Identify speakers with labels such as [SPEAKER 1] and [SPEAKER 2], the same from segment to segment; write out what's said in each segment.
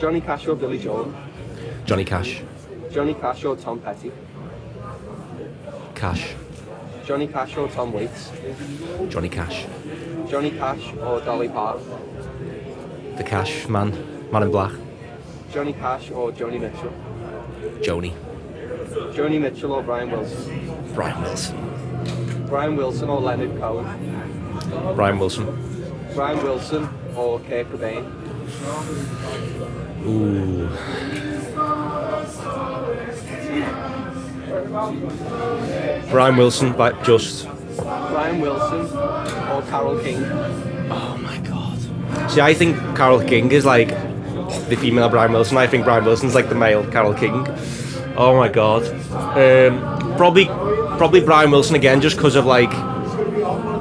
[SPEAKER 1] Johnny Cash or Billy Joel?
[SPEAKER 2] Johnny Cash.
[SPEAKER 1] Johnny Cash or Tom Petty?
[SPEAKER 2] Cash.
[SPEAKER 1] Johnny Cash or Tom Waits?
[SPEAKER 2] Johnny Cash.
[SPEAKER 1] Johnny Cash or Dolly Parton?
[SPEAKER 2] The Cash Man. Man in Black.
[SPEAKER 1] Johnny Cash or Joni Mitchell?
[SPEAKER 2] Joni.
[SPEAKER 1] Joni Mitchell or Brian Wilson?
[SPEAKER 2] Brian Wilson.
[SPEAKER 1] Brian Wilson or Leonard Cohen?
[SPEAKER 2] Brian Wilson.
[SPEAKER 1] Brian Wilson or Kurt Cobain?
[SPEAKER 2] Ooh. Brian Wilson, but just.
[SPEAKER 1] Brian Wilson or Carole King?
[SPEAKER 2] Oh my god. See, I think Carole King is like the female Brian Wilson. I think Brian Wilson's like the male Carole King. Oh my god. Probably Brian Wilson again, just because of like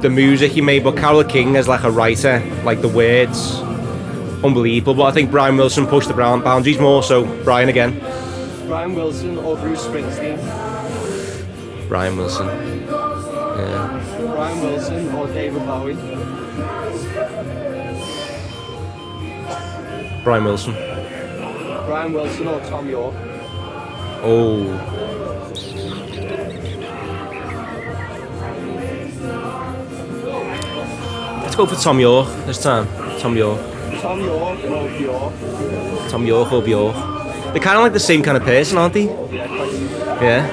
[SPEAKER 2] the music he made. But Carole King as like a writer, like the words, unbelievable. But I think Brian Wilson pushed the boundaries more. So Brian again.
[SPEAKER 1] Brian Wilson or Bruce Springsteen?
[SPEAKER 2] Brian Wilson. Yeah.
[SPEAKER 1] Brian Wilson or David Bowie?
[SPEAKER 2] Brian Wilson.
[SPEAKER 1] Brian Wilson or Tom York?
[SPEAKER 2] Oh. Let's go for Tom York this time. Tom York.
[SPEAKER 1] Tom York or Bjork?
[SPEAKER 2] Tom York or Bjork. They're kind of like the same kind of person, aren't they?
[SPEAKER 1] Yeah, quite.
[SPEAKER 2] Yeah.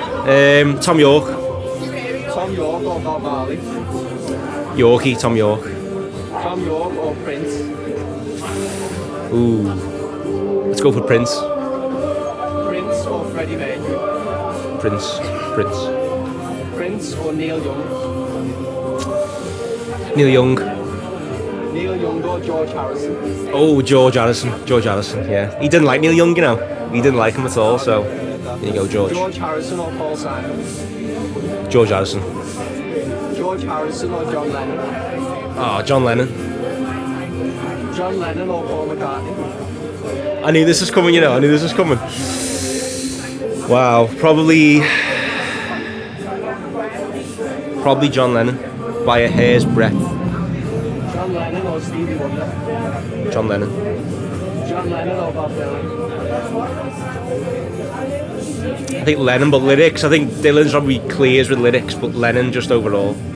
[SPEAKER 2] Tom York.
[SPEAKER 1] Tom York or Bob Marley?
[SPEAKER 2] Yorkie, Tom York.
[SPEAKER 1] Tom York or Prince?
[SPEAKER 2] Ooh. Let's go for Prince.
[SPEAKER 1] Prince or Freddie Mercury?
[SPEAKER 2] Prince.
[SPEAKER 1] Prince or Neil Young?
[SPEAKER 2] Neil Young.
[SPEAKER 1] Neil Young or George Harrison?
[SPEAKER 2] Oh, George Harrison, yeah. He didn't like Neil Young, you know. He didn't like him at all, so there you go, George.
[SPEAKER 1] George Harrison or Paul Simon?
[SPEAKER 2] George Harrison.
[SPEAKER 1] George Harrison or John Lennon?
[SPEAKER 2] Oh, John Lennon.
[SPEAKER 1] John Lennon or Paul McCartney?
[SPEAKER 2] I knew this was coming, you know. Wow, probably John Lennon by a hair's breadth.
[SPEAKER 1] John Lennon or Stevie Wonder?
[SPEAKER 2] John Lennon.
[SPEAKER 1] John Lennon or Bob Dylan?
[SPEAKER 2] I think Lennon, but lyrics. I think Dylan's probably clears with lyrics, but Lennon just overall.